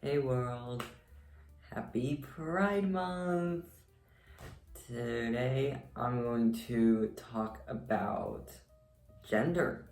Hey world, happy Pride Month! Today I'm going to talk about gender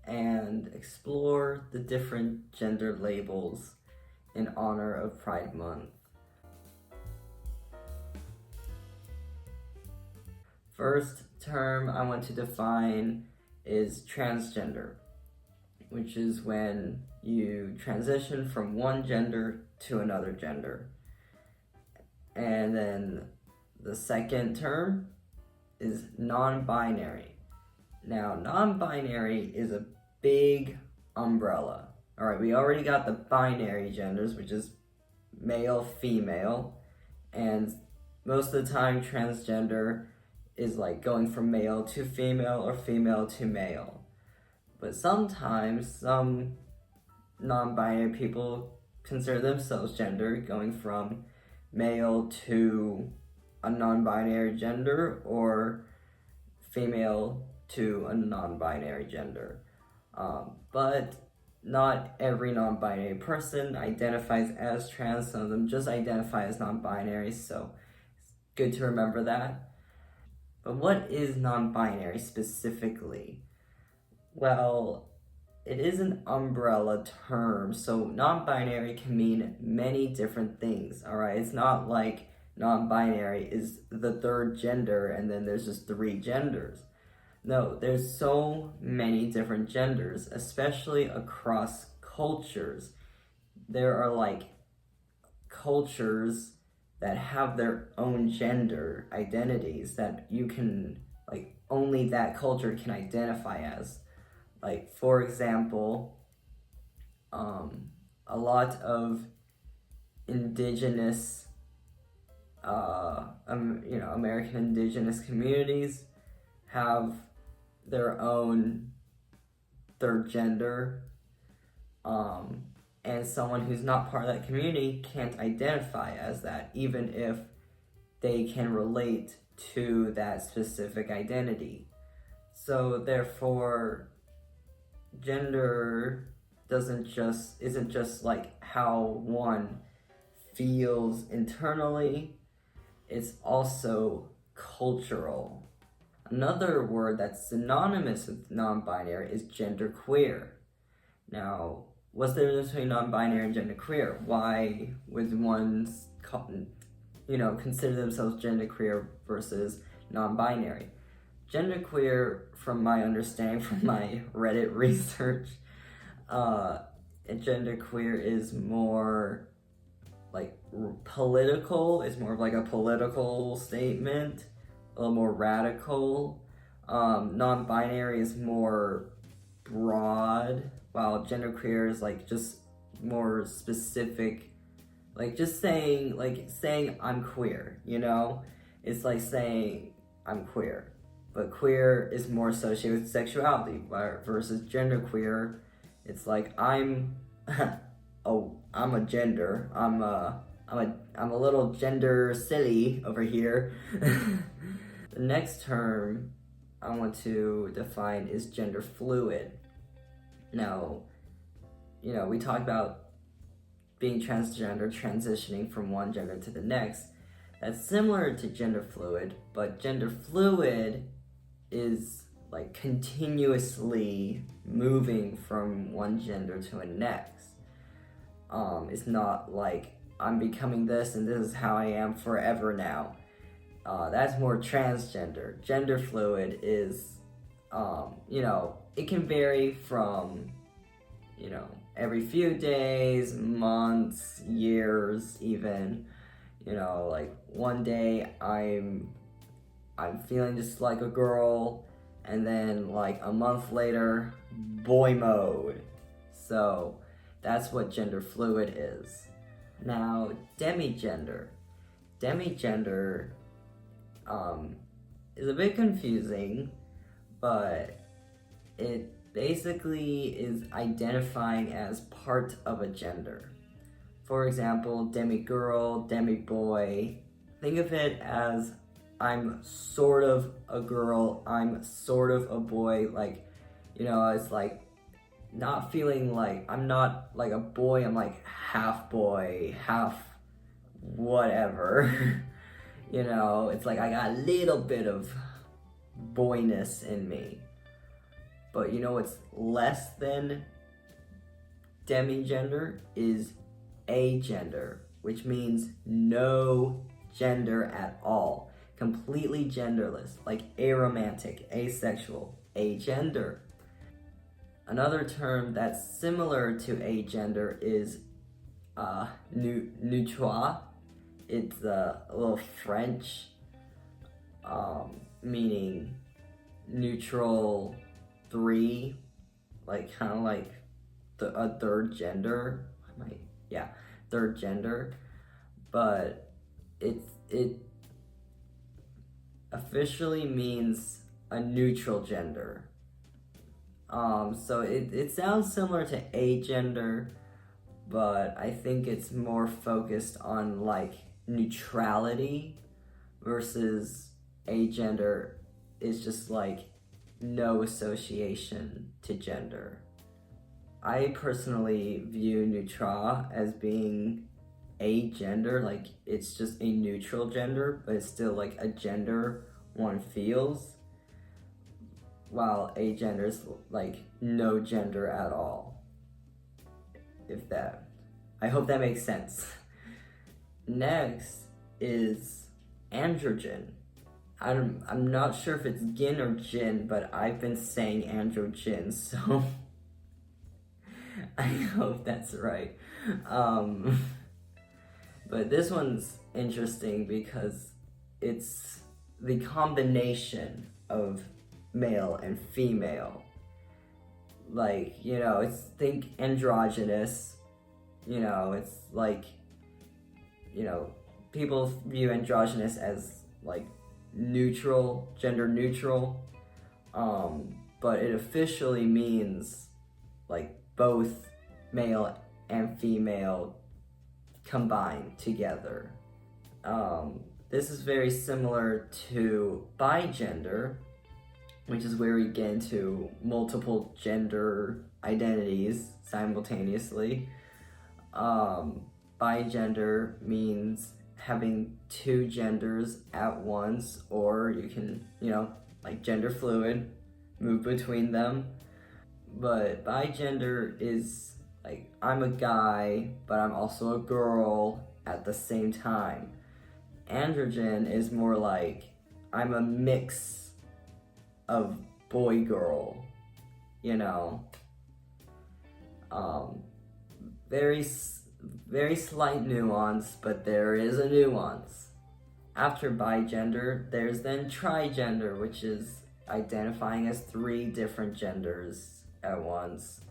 and explore the different gender labels in honor of Pride Month. First term I want to define is transgender, which is when you transition from one gender to another gender. And then the second term is non-binary. Now, non-binary is a big umbrella. All right, we already got the binary genders, which is male, female, and most of the time transgender is like going from male to female or female to male. But sometimes some non-binary people consider themselves gender, going from male to a non-binary gender or female to a non-binary gender. But not every non-binary person identifies as trans. Some of them just identify as non-binary, so it's good to remember that. But what is non-binary specifically? Well, it is an umbrella term, so non-binary can mean many different things, all right? It's not like non-binary is the third gender and then there's just 3 genders. No, there's so many different genders, especially across cultures. There are like cultures that have their own gender identities that you can, like, only that culture can identify as. Like, for example, a lot of indigenous, American indigenous communities have their own third gender, and someone who's not part of that community can't identify as that, even if they can relate to that specific identity. So therefore, gender isn't just like how one feels internally, it's also cultural. Another word that's synonymous with non-binary is genderqueer. Now, what's the difference between non-binary and genderqueer? Why would one consider themselves genderqueer versus non-binary? Genderqueer, from my understanding from my Reddit research, genderqueer is more like political. It's more of like a political statement, a little more radical. Non-binary is more broad, while genderqueer is like just more specific, like just saying I'm queer, It's like saying I'm queer. But queer is more associated with sexuality, versus genderqueer, it's like I'm a gender. I'm a little gender silly over here. The next term I want to define is gender fluid. Now, we talked about being transgender, transitioning from one gender to the next. That's similar to gender fluid, but gender fluid is like continuously moving from one gender to the next. It's not like I'm becoming this and this is how I am forever now. That's more transgender. Gender fluid is, it can vary from, every few days, months, years, even. Like one day I'm feeling just like a girl, and then like a month later, boy mode. So that's what gender fluid is. Now, demigender. Demigender is a bit confusing, but it basically is identifying as part of a gender. For example, demi-girl, demi-boy. Think of it as I'm sort of a girl, I'm sort of a boy, it's like not feeling like I'm not like a boy, I'm like half boy, half whatever. You know, it's like I got a little bit of boyness in me. But you know what's less than demigender is agender, which means no gender at all. Completely genderless, like aromantic, asexual, agender. Another term that's similar to agender is neutral. It's a little French, meaning neutral three, like kind of like a third gender. Yeah, third gender, but it officially means a neutral gender. So it sounds similar to agender, but I think it's more focused on like neutrality versus agender is just like no association to gender. I personally view neutral as being a gender, like it's just a neutral gender, but it's still like a gender one feels, while agender is like no gender at all. If that, I hope that makes sense. Next is androgen. I'm not sure if it's gin or gin, but I've been saying androgen, so I hope that's right. But this one's interesting because it's the combination of male and female. Like, you know, it's think androgynous, you know, it's like, you know, people view androgynous as like neutral, gender neutral, but it officially means like both male and female combined together. This is very similar to bigender, which is where we get into multiple gender identities simultaneously. Bigender means having two genders at once, or you can, you know, like gender fluid, move between them. But bigender is like I'm a guy, but I'm also a girl at the same time. Androgen is more like I'm a mix of boy girl, you know. Very very slight nuance, but there is a nuance. After bigender, there's then trigender, which is identifying as three different genders at once.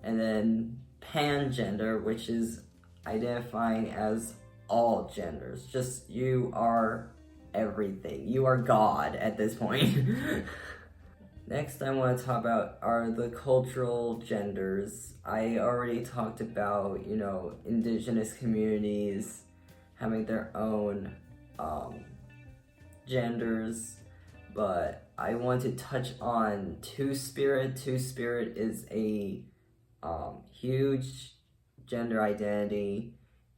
And then pangender, which is identifying as all genders. Just you are everything. You are God at this point. Next, I want to talk about are the cultural genders. I already talked about, you know, indigenous communities having their own genders, but I want to touch on Two-Spirit. Two-Spirit is a huge gender identity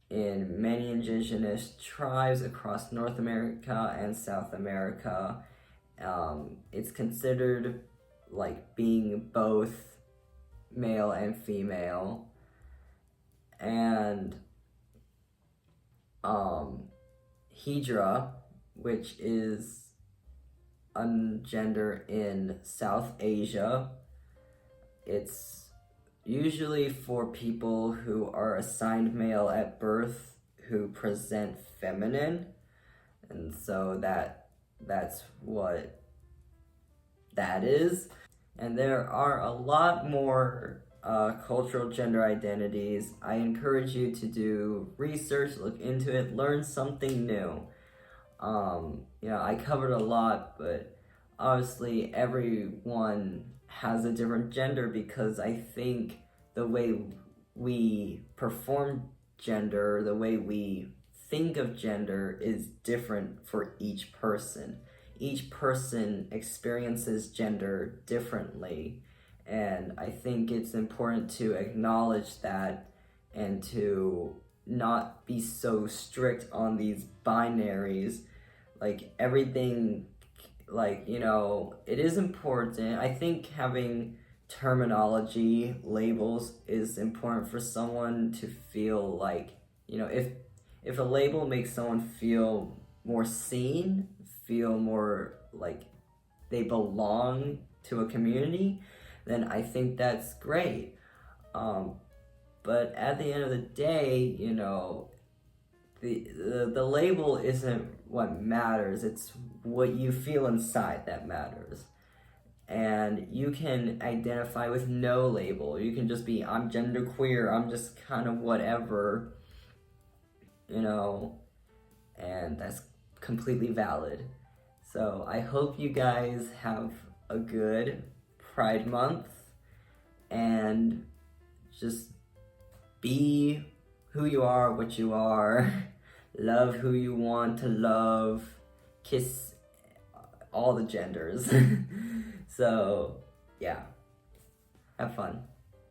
in many indigenous tribes across North America and South America. It's considered like being both male and female, and Hydra, which is a gender in South Asia. It's usually for people who are assigned male at birth who present feminine, and so that's what that is. And there are a lot more cultural gender identities. I encourage you to do research, look into it, learn something new. You know, I covered a lot, but obviously everyone has a different gender because I think the way we perform gender, the way we think of gender is different for each person. Each person experiences gender differently, And I think it's important to acknowledge that and to not be so strict on these binaries. Like everything, like, you know, it is important. I think having terminology labels is important for someone to feel like, you know, if a label makes someone feel more seen, feel more like they belong to a community, then I think that's great. But at the end of the day, you know, the label isn't what matters. It's what you feel inside that matters. And you can identify with no label. You can just be, I'm genderqueer, I'm just kind of whatever, you know, and that's completely valid. So I hope you guys have a good Pride Month and just be who you are, what you are, love who you want to love, kiss all the genders. So, yeah, have fun.